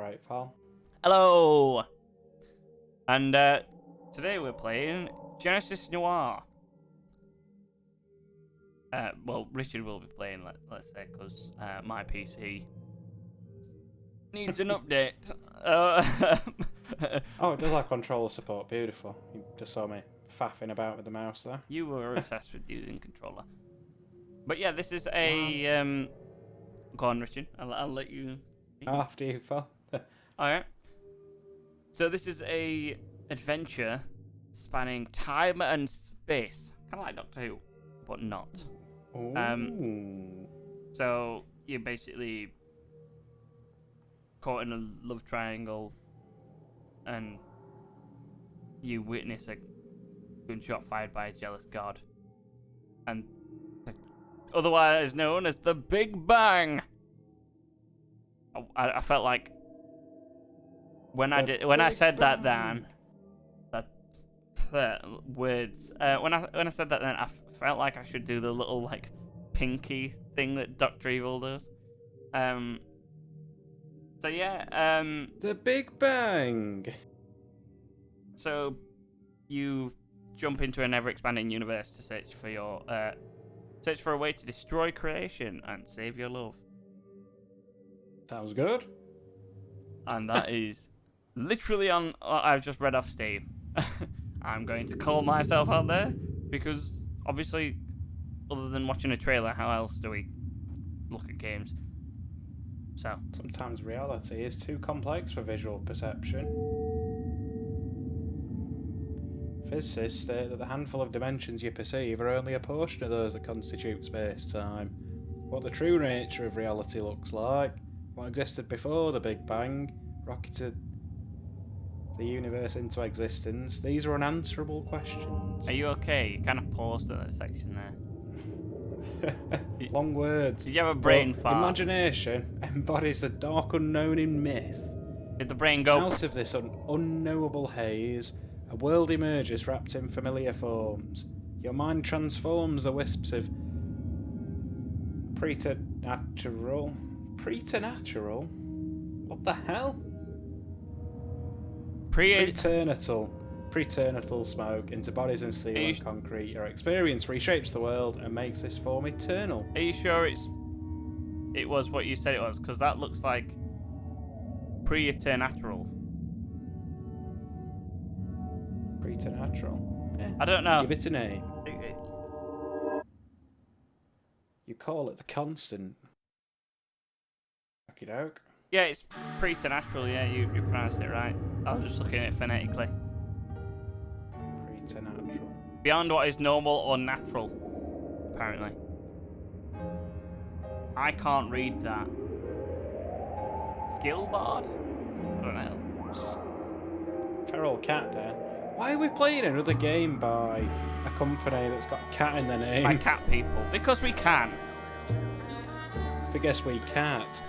Alright, pal. Hello! And today we're playing Genesis Noir. Well, Richard will be playing, let's say, because my PC needs an update. Oh, it does have controller support. Beautiful. You just saw me faffing about with the mouse there. You were obsessed with using controller. But yeah, this is a... Go on, Richard. I'll let you... After you, pal. Alright. So this is a adventure spanning time and space. Kind of like Doctor Who, but not. Ooh. So you're basically caught in a love triangle, and you witness a gunshot fired by a jealous god, and otherwise known as the Big Bang. I felt like when I said that then, words. When I said that then, I felt like I should do the little like pinky thing that Doctor Evil does. So yeah. The Big Bang. So you jump into an ever-expanding universe to search for a way to destroy creation and save your love. Sounds good. And that is literally on. I've just read off Steam. I'm going to call myself out there because obviously, other than watching a trailer, how else do we look at games? So Sometimes reality is too complex for visual perception. Physicists state that the handful of dimensions you perceive are only a portion of those that constitute space-time. What the true nature of reality looks like, what existed before the Big Bang, rocketed the universe into existence, these are unanswerable questions. are you okay? You kind of paused at that section there. Long words. Did you have a brain But fart? imagination embodies the dark unknown in myth. Did the brain go? Out of this unknowable haze, a world emerges wrapped in familiar forms. Your mind transforms the wisps of preternatural? Preternatural? What the hell? Preternatal smoke into bodies in steel and concrete. Your experience reshapes the world and makes this form eternal. Are you sure it was what you said it was? Because that looks like preternatural. Preternatural? Yeah. I don't know. Give it a name. You call it the constant. Okie doke. Yeah, it's preternatural. Yeah, you pronounced it right. I was just looking at it phonetically. Preternatural. Beyond what is normal or natural, apparently. I can't read that. Skill bard? I don't know. Feral cat there. Why are we playing another game by a company that's got cat in their name? By cat people. Because we can. Because we cat.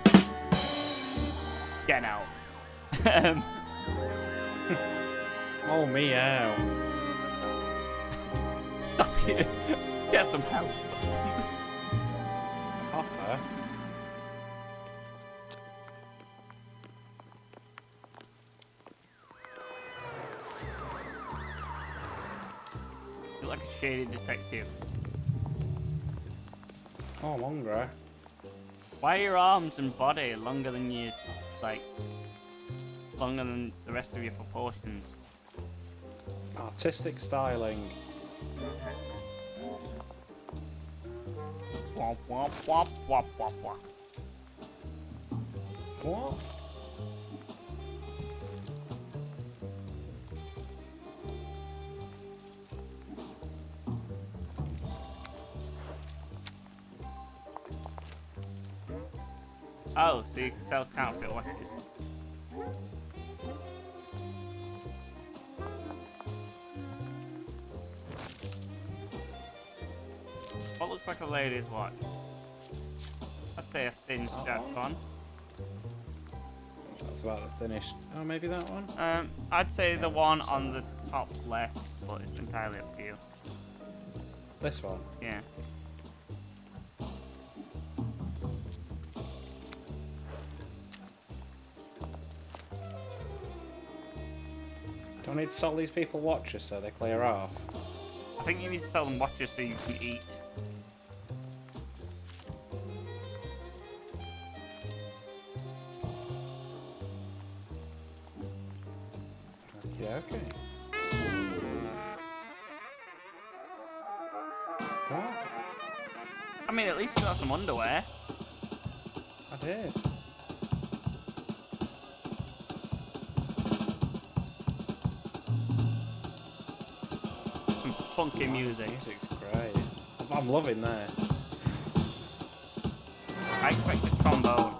Get out. Oh, meow. Stop it. Get some help. Hopper. You're like a shady detective. Oh, longer. Why are your arms and body longer than you, longer than the rest of your proportions? Artistic styling. Womp womp womp womp womp womp. What? Oh, so you can sell counterfeit watches. What looks like a lady's watch? I'd say a thin strap one. That's about the finished. Oh, maybe that one? I'd say the one on the top left, but it's entirely up to you. This one? Yeah. I need to sell these people watches so they clear off. I think you need to sell them watches so you can eat. Yeah, okay. What? I mean, at least you got some underwear. I did. Some funky music. Music's great. I'm loving this. I expect a trombone.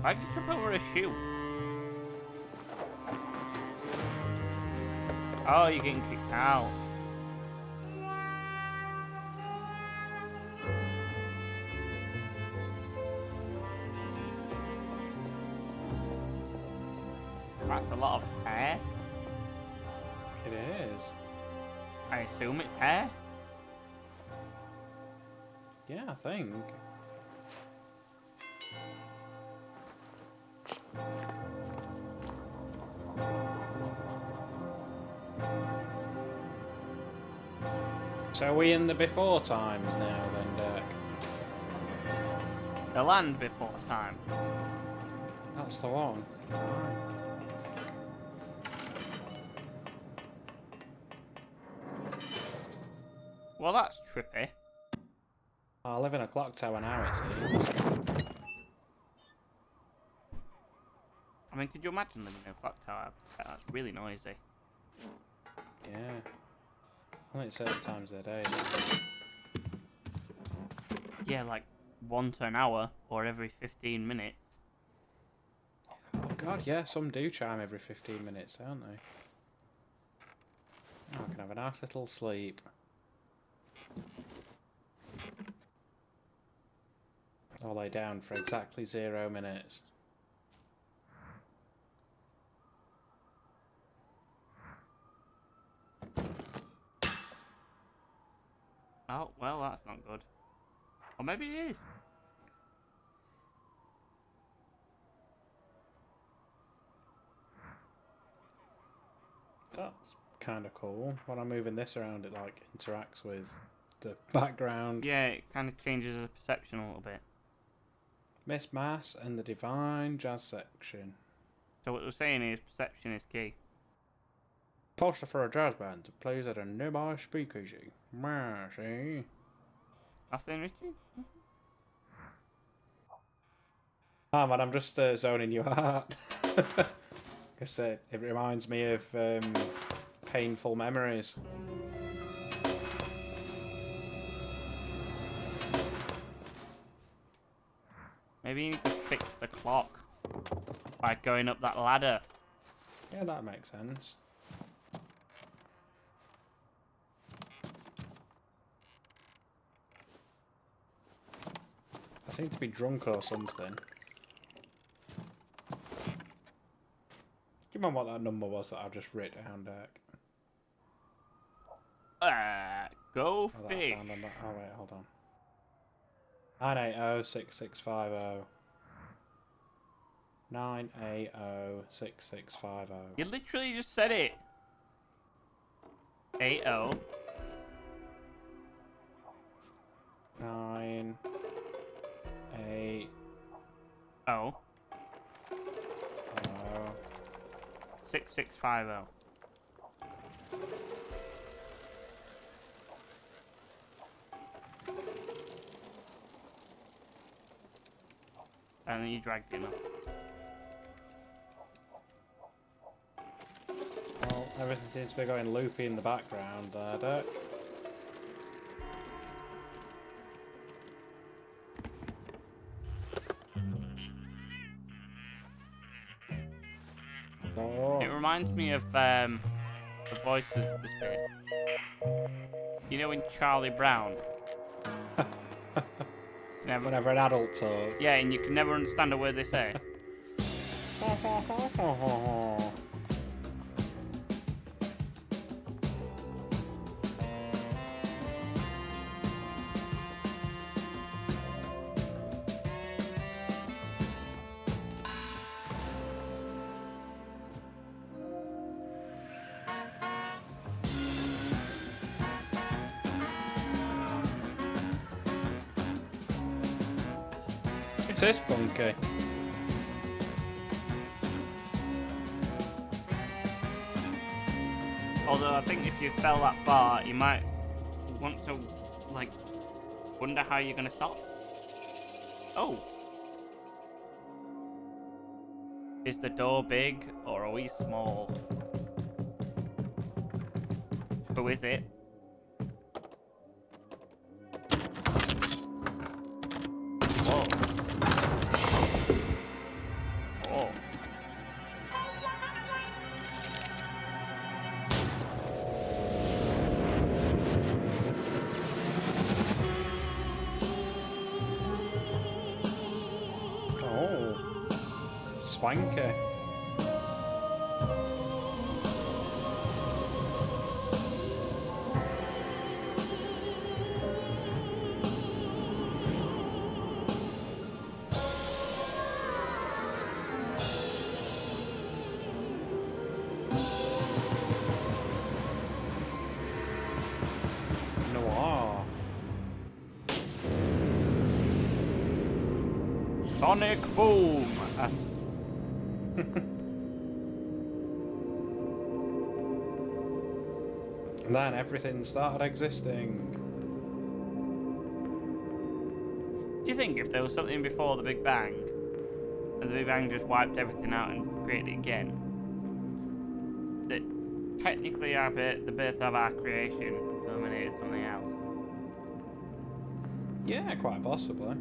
Why did you trip over a shoe? Oh, you're getting kicked out. That's a lot of hair. It is. I assume it's hair. Yeah, I think. So are we in the before times now then, Dirk? The land before time. That's the one. Right. Well, that's trippy. I live in a clock tower now, it seems. I mean, could you imagine living in a clock tower? That's really noisy. Yeah. Only at certain times of the day. Yeah, like once an hour or every 15 minutes. Oh god, yeah, some do chime every 15 minutes, don't they? Oh, I can have a nice little sleep. I'll lay down for exactly 0 minutes. Oh, well, that's not good. Or maybe it is. That's kind of cool. When I'm moving this around, it like interacts with the background. Yeah, it kind of changes the perception a little bit. Miss Mass and the Divine Jazz Section. So what we're saying is perception is key. Poster for a jazz band that plays at a nearby speakeasy. See? Nothing, Richie? Oh man, I'm just zoning you out. Because it reminds me of painful memories. Maybe you need to fix the clock by going up that ladder. Yeah, that makes sense. I seem to be drunk or something. Do you remember what that number was that I just writ down, Dirk? Go Oh, fish. oh wait, hold on. 980-6650. 980-6650. You literally just said it. 80. 9 8 Oh. 0 6650. And then you dragged him up. Well, everything seems to be going loopy in the background there, Dirk. Oh. It reminds me of the voices this bit. You know in Charlie Brown? Whenever an adult talks. Yeah, and you can never understand a word they say. It is funky. Although I think if you fell that far, you might want to, like, wonder how you're gonna stop. Oh. Is the door big or are we small? Who is it? Whoa. Oh. Oh. Swanky. Noir. Sonic boom! And then everything started existing. Do you think if there was something before the Big Bang, and the Big Bang just wiped everything out and created it again, that technically the birth of our creation eliminated something else? Yeah, quite possibly.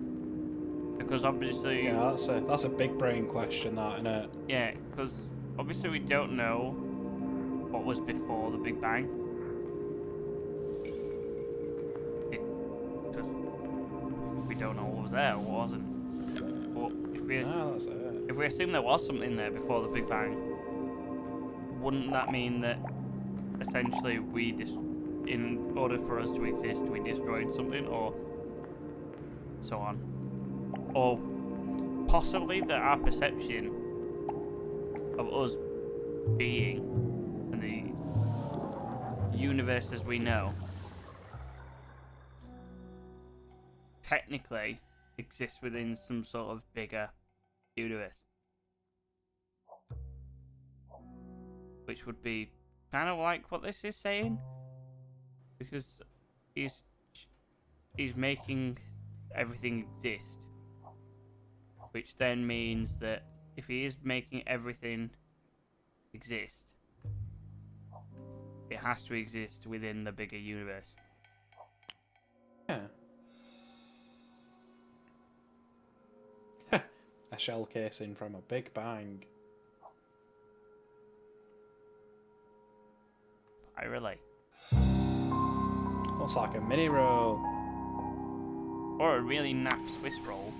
Because obviously... Yeah, that's a big brain question, that, innit? Yeah, because obviously we don't know what was before the Big Bang. Because we don't know what was there or what wasn't. But That's it. if we assume there was something there before the Big Bang, wouldn't that mean that essentially in order for us to exist, we destroyed something, or so on? Or possibly that our perception of us being and the universe as we know technically exists within some sort of bigger universe, which would be kind of like what this is saying, because he's making everything exist, which then means that if he is making everything exist, it has to exist within the bigger universe. Yeah. A shell casing from a Big Bang. I relate. Looks like a mini roll. Or a really naff Swiss roll.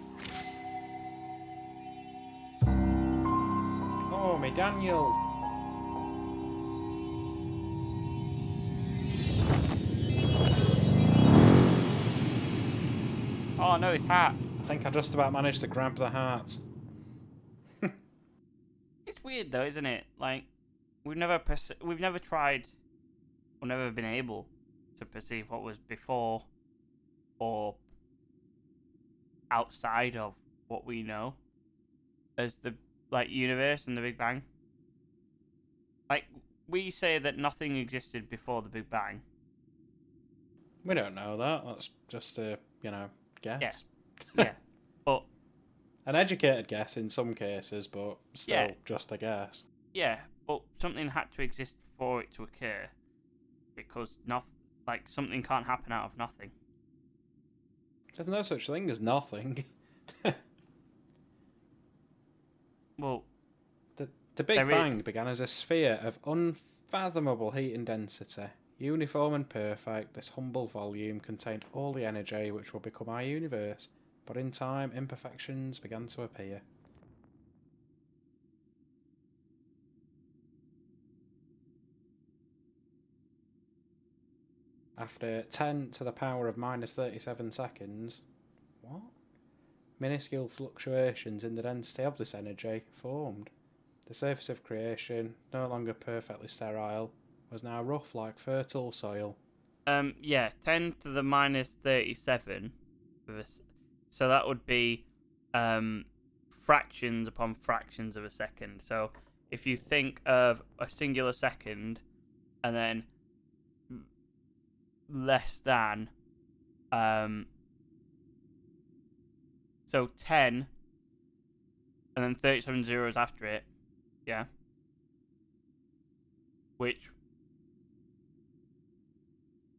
Oh, me Daniel. Oh no, his hat. I think I just about managed to grab the heart. It's weird though, isn't it? Like, we've never tried, or never been able to perceive what was before or outside of what we know as the universe and the Big Bang. Like, we say that nothing existed before the Big Bang. We don't know that. That's just a, guess. Yeah. Yeah. But an educated guess in some cases, but still Yeah. just a guess. yeah, but something had to exist for it to occur, because something can't happen out of nothing. There's no such thing as nothing. Well, The Big There Bang began as a sphere of unfathomable heat and density. Uniform and perfect, this humble volume contained all the energy which would become our universe, but in time imperfections began to appear. After 10 to the power of minus 37 seconds, what? Minuscule fluctuations in the density of this energy formed. The surface of creation, no longer perfectly sterile, was now rough like fertile soil. 10 to the minus 37. So that would be fractions upon fractions of a second. So if you think of a singular second and then less than, so 10 and then 37 zeros after it, yeah, which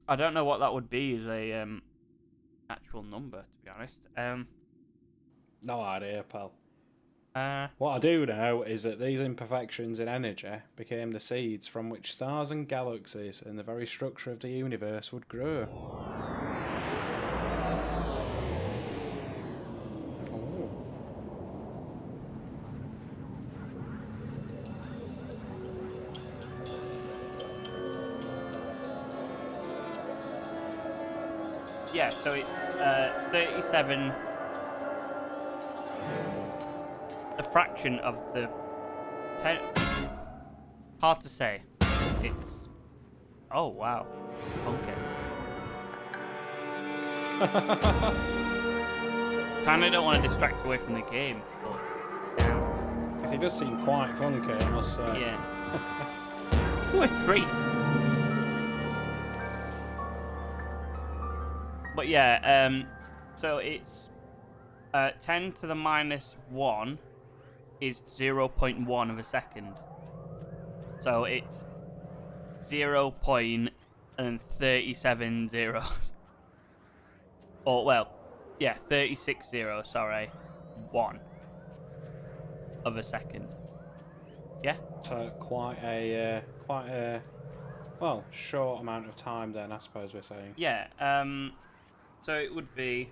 I don't know what that would be as a actual number, to be honest. No idea, pal. Uh, What I do know is that these imperfections in energy became the seeds from which stars and galaxies and the very structure of the universe would grow. Oh. yeah, so it's 37. A fraction of the 10. Hard to say. It's. Oh, wow. Okay. Kind of don't want to distract away from the game, but. Because he does seem quite funky, I must say. Yeah. Ooh, a treat. But yeah, so it's 10 to the minus 1 is 0.1 of a second. So it's 0.37 zeros. Or, well, yeah, 36 zeros, sorry. 1 of a second. Yeah? So quite a well, short amount of time then, I suppose we're saying. Yeah, so it would be.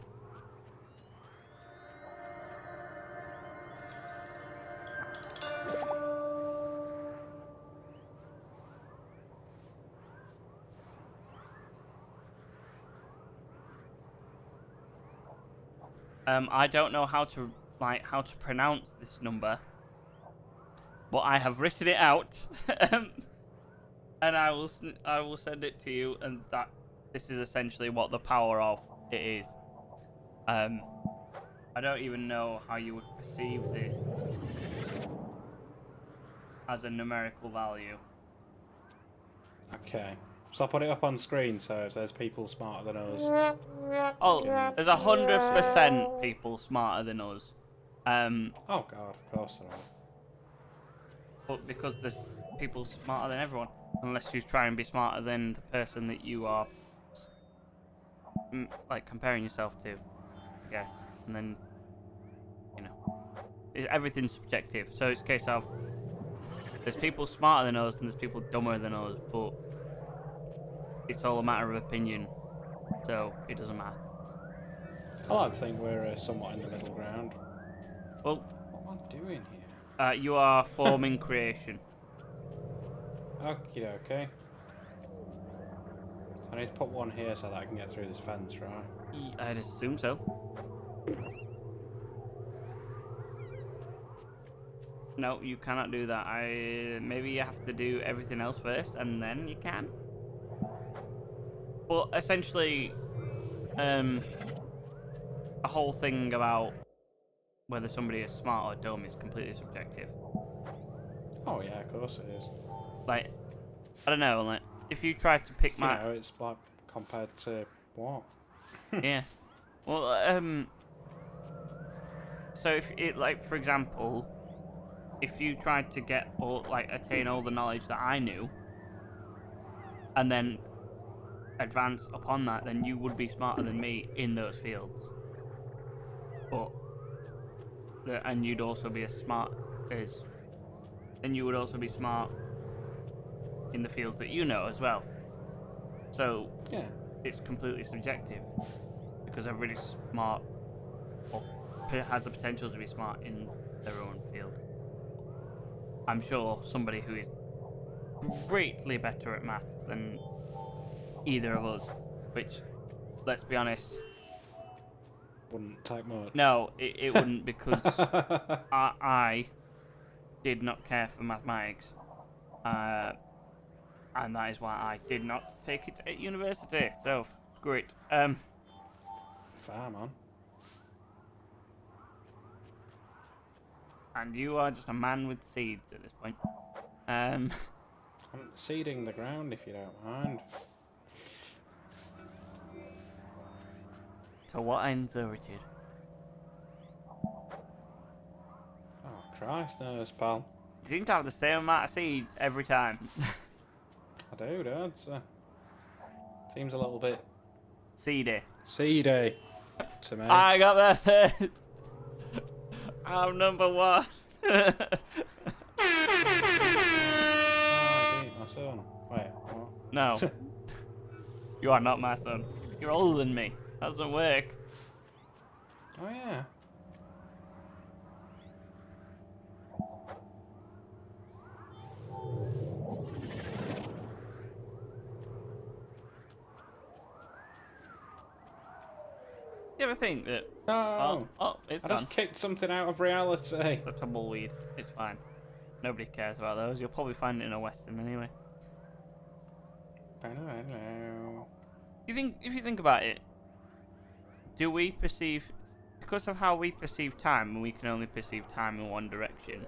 I don't know how to pronounce this number, but I have written it out, and I will send it to you, and that this is essentially what the power of it is. I don't even know how you would perceive this as a numerical value. Okay. So I'll put it up on screen so if there's people smarter than us. Oh, there's 100% people smarter than us. Oh god, of course there are. But because there's people smarter than everyone, unless you try and be smarter than the person that you are, like, comparing yourself to, I guess. And then, everything's subjective. So it's a case of there's people smarter than us and there's people dumber than us, but it's all a matter of opinion. So it doesn't matter. I like to think we're somewhat in the middle ground. Well, What am I doing here? you are forming creation. Okie dokie. I need to put one here so that I can get through this fence, right? I'd assume so. No, you cannot do that. Maybe you have to do everything else first, and then you can. But essentially, a whole thing about whether somebody is smart or dumb is completely subjective. Oh yeah, of course it is. Like, I don't know. Like, if you try to pick You know, it's like compared to what? yeah. Well, so if it, like, for example, if you tried to attain all the knowledge that I knew, and then advance upon that, then you would be smarter than me in those fields. But and you'd also be you would also be smart in the fields that you know as well. So Yeah. it's completely subjective because everybody's smart or has the potential to be smart in their own field. I'm sure somebody who is greatly better at maths than either of us, which, let's be honest, Wouldn't take much. no, it wouldn't, because I did not care for mathematics, and that is why I did not take it at university. So great. Fair man. And you are just a man with seeds at this point. I'm seeding the ground if you don't mind. To what end, Sir Richard? Oh, Christ knows, pal. You seem to have the same amount of seeds every time. I do, don't I? Seems a little bit Seedy. seedy to me. I got there first. I'm number 1. Oh, I beat my son. Wait, what? No. You are not my son. You're older than me. That doesn't work. Oh, yeah. You ever think that... No! Oh, it's I gone. just kicked something out of reality. A tumbleweed. It's fine. Nobody cares about those. You'll probably find it in a western anyway. If you think about it, do we perceive... Because of how we perceive time, and we can only perceive time in one direction,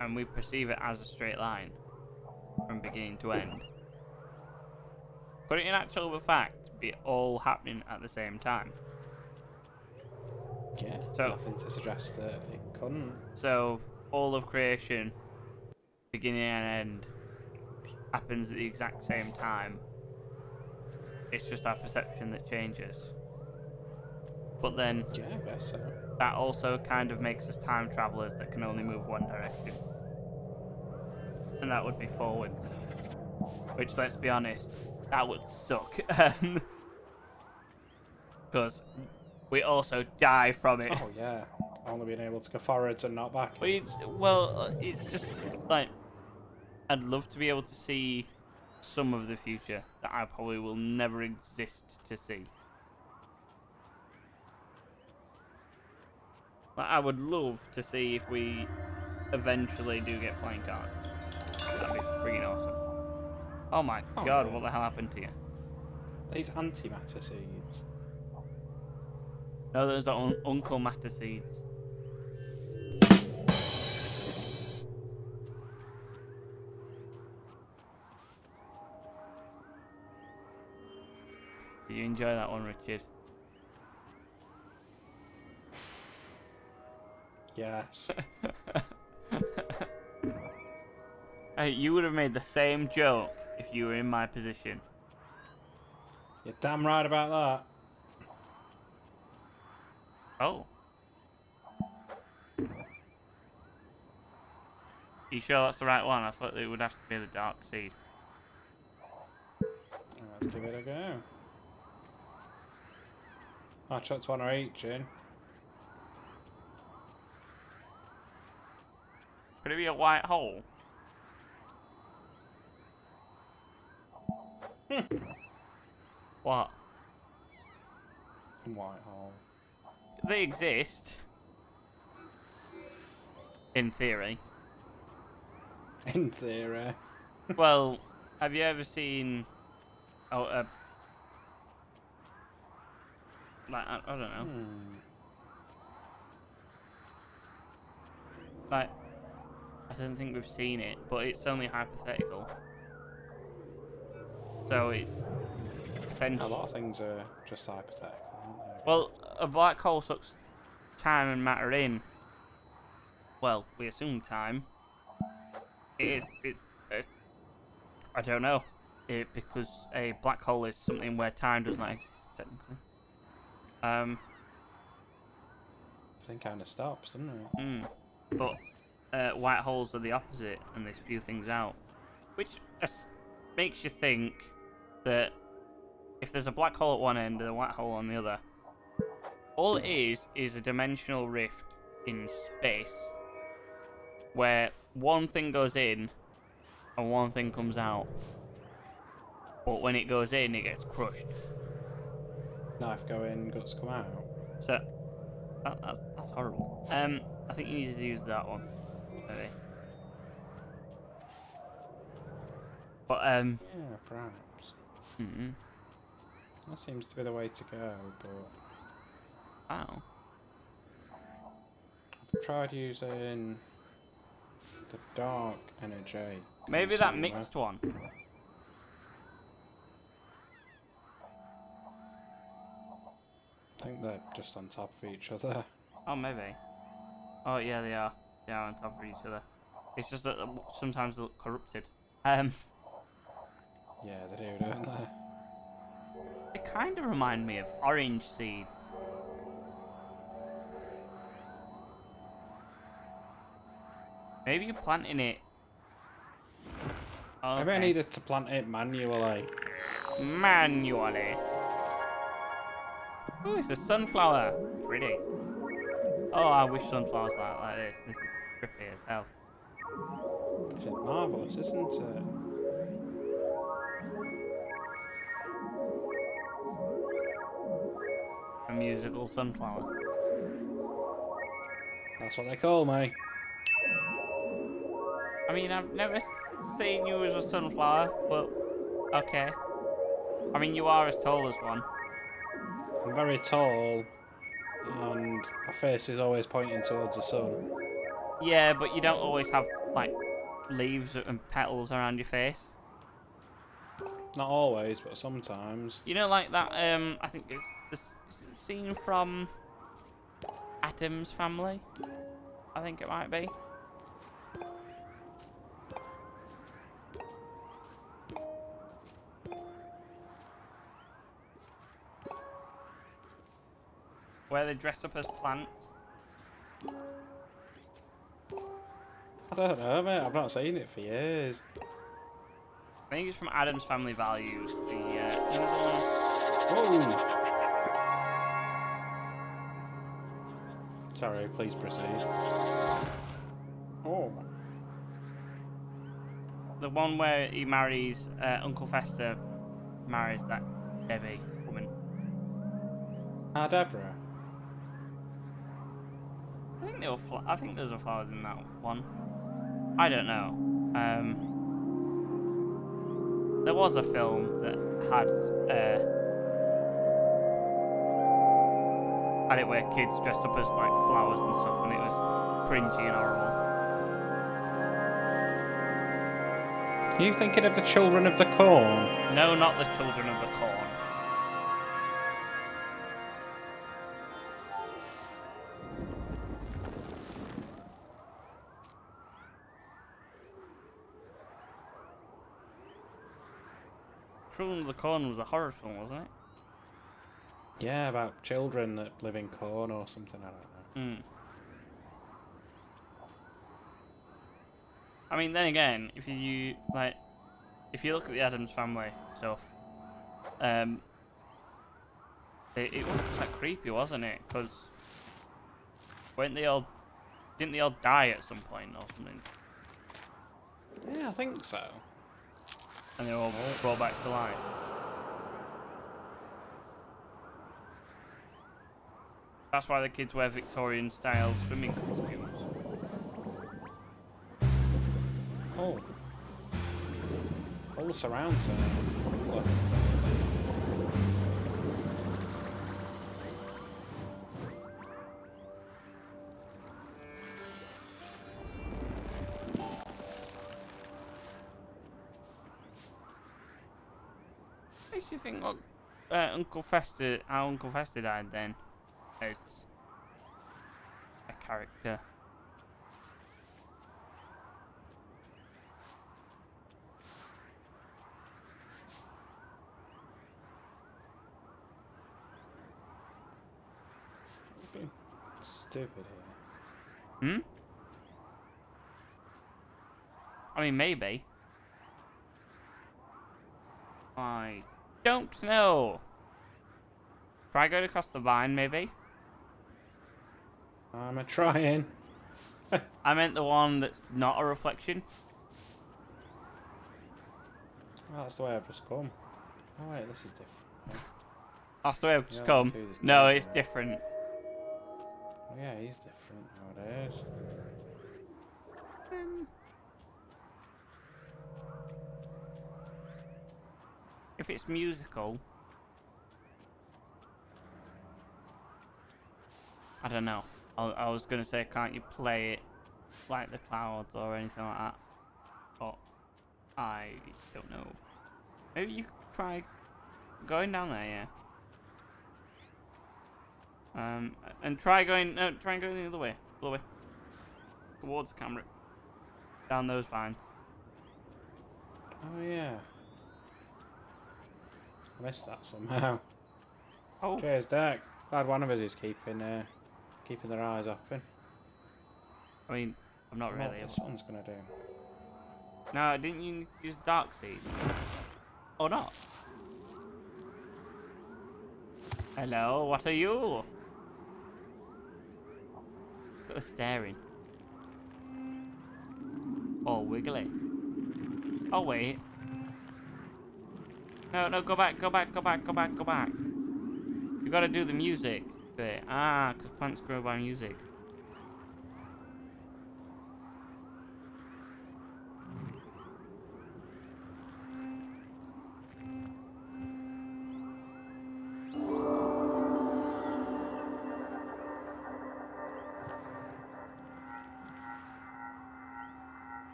and we perceive it as a straight line from beginning to end, could it in actual fact be all happening at the same time? Yeah, So- nothing to suggest that it couldn't. So all of creation, beginning and end, happens at the exact same time. It's just our perception that changes. But then Yeah, I guess so. that also kind of makes us time travelers that can only move one direction. And that would be forwards. Which, let's be honest, that would suck. Because we also die from it. Oh, yeah. Only being able to go forwards and not back. It's just like, I'd love to be able to see some of the future that I probably will never exist to see. Like, I would love to see if we eventually do get flying cars. That'd be freaking awesome. Oh my god, what the hell happened to you? These antimatter seeds. No, those are Uncle Matter seeds. Did you enjoy that one, Richard? Yes. Hey, you would have made the same joke if you were in my position. You're damn right about Oh. You sure that's the right one? I thought it would have to be the dark seed. that. Let's give it a go. I chucked one or each in. Could it be a white hole? What? White hole. They exist. In theory. In theory. Well, have you ever seen... Oh, like, I don't know. Like, I don't think we've seen it, but it's only hypothetical. So it's A essentially... lot of things are just hypothetical, aren't they? Well, a black hole sucks time and matter in. Well, we assume time. It is... I don't know. Because a black hole is something where time does not exist, technically. Everything kind of stops, doesn't it? But white holes are the opposite, and they spew things out. Which makes you think that if there's a black hole at one end and a white hole on the other, all it is a dimensional rift in space where one thing goes in and one thing comes out. But when it goes in, it gets crushed. Knife go in, guts come out. So that's horrible. I think you need to use that one, maybe. But Yeah, perhaps. mm-mm. That seems to be the way to go, but... Oh. tried using the dark energy. Maybe that consumer. mixed one. I think they're just on top of each other. Oh, maybe. Oh, yeah, they are. They are on top of each other. It's just that sometimes they look corrupted. Yeah, they do, don't they? They kind of remind me of orange seeds. Maybe you're planting it. Oh, Maybe I okay. needed to plant it manually. Manually. Oh, it's a sunflower. Pretty. Oh, I wish sunflowers like this. This is trippy as hell. This is marvellous, isn't it? A musical sunflower. That's what they call me. I mean, I've never seen you as a sunflower, but okay. I mean, you are as tall as one. I'm very tall, and my face is always pointing towards the sun. Yeah, but you don't always have, like, leaves and petals around your face. Not always, but sometimes. You know, like that, I think it's the scene from Adam's Family? I think it might be. Where they dress up as plants. I don't know, mate. I've not seen it for years. I think it's from Adam's Family Values. The, you know the one... Oh! Sorry, please proceed. Oh. The one where he marries, Uncle Fester marries that Debbie woman. Ah, Deborah. I think they were. I think there's a flowers in that one. I don't know. There was a film that had it where kids dressed up as like flowers and stuff, and it was cringy and horrible. Are you thinking of the Children of the Corn? No, not the Children of the Corn. Children of the Corn was a horror film, wasn't it? Yeah, about children that live in corn or something, I don't know. I mean, then again, if you look at the Addams Family stuff, it was quite creepy, wasn't it? Because didn't they all die at some point or something? Yeah, I think so. And they were all brought back to life. That's why the kids wear Victorian-style swimming costumes. Oh. Full surround sound. Look. Makes you think, look, how Uncle Fester died then, as a character. Stupid here. Hmm? I mean, maybe. I don't know. Try going across the vine, maybe? I'm trying. I meant the one that's not a reflection. Well, that's the way I've just come. Oh wait, this is different. That's the way I've just Yeah, come. who's this No, guy? it's different. Oh, yeah, he's different nowadays. If it's musical, I don't know. I was gonna say, can't you play it like the clouds or anything like that? But I don't know. Maybe you could try going down there, yeah. And try going. No, try and go the other way. Towards the camera. Down those vines. Oh yeah. I missed that somehow. Oh. Cheers, Derek. Glad one of us is keeping their eyes open. I mean, I'm not really. What this one's gonna do? No, didn't you use dark seed? Or not? Hello, what are you? Look at the staring. Oh, wiggly. Oh, wait. No, go back. You gotta do the music bit. Ah, because plants grow by music.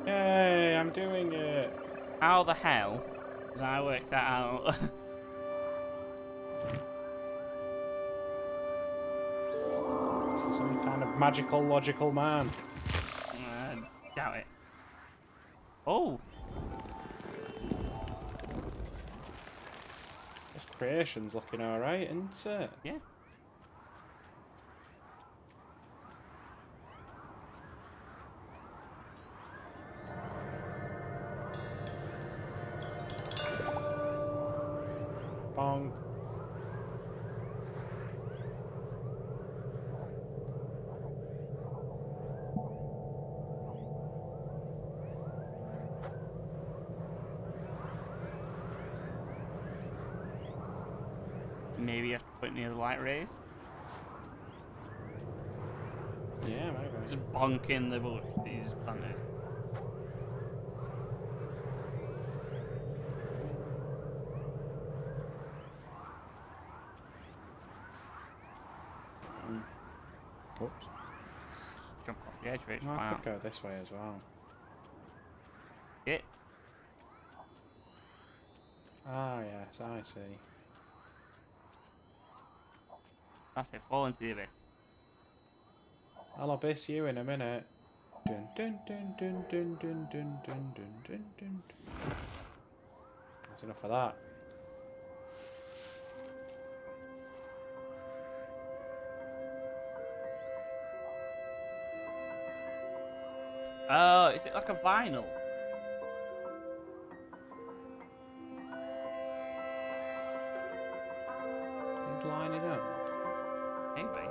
Yay, I'm doing it. How the hell did I work that out? Some kind of magical, logical man. Doubt it. Oh! This creation's looking alright, isn't it? Yeah. Bong. Maybe you have to put it near the light rays. Yeah, maybe. Just bonk in the bush that you just planted. Oops. Just jump off the edge, Rich. No, I Wow. could go this way as well. It. Ah, yes, I see. That's it. Fall into the abyss. I'll abyss you in a minute. Dun dun dun dun dun dun dun dun dun dun dun. That's enough of that. Oh, is it like a vinyl? You'd line it up. Maybe.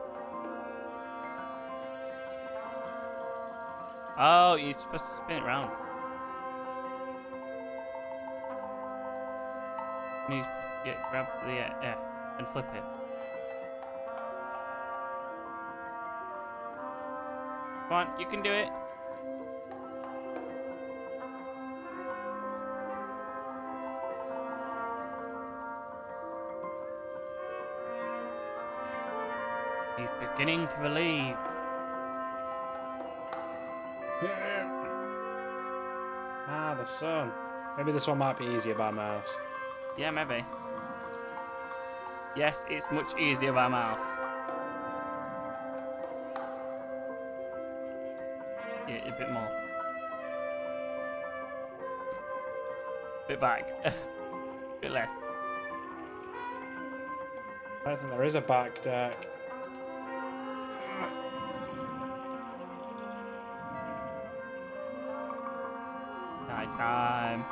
Oh, you're supposed to spin it round. You grab the yeah, and flip it. Come on, you can do it. He's beginning to believe. Ah, the sun. Maybe this one might be easier by mouse. Yeah, maybe. Yes, it's much easier by mouth. Yeah, a bit more. Bit back. Bit less. I don't think there is a back deck. Night time.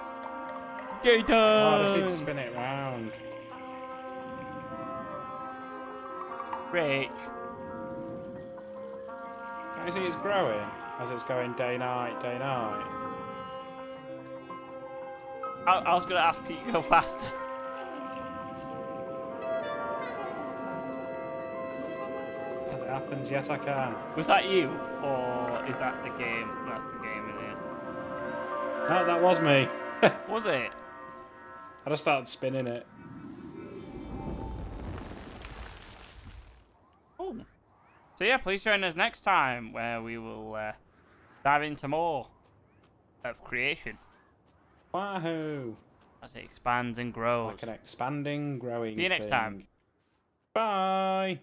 Daytime. Oh, I just need to spin it round. Rich. Can you see it's growing as it's going day night, day night? I was gonna ask, can you go faster? As it happens, yes, I can. Was that you, or is that the game? That's the game in here. No, that was me. Was it? I just started spinning it. Oh. So yeah, please join us next time where we will dive into more of creation Wahoo! as it expands and grows. Like an expanding, growing See you next thing. time. Bye!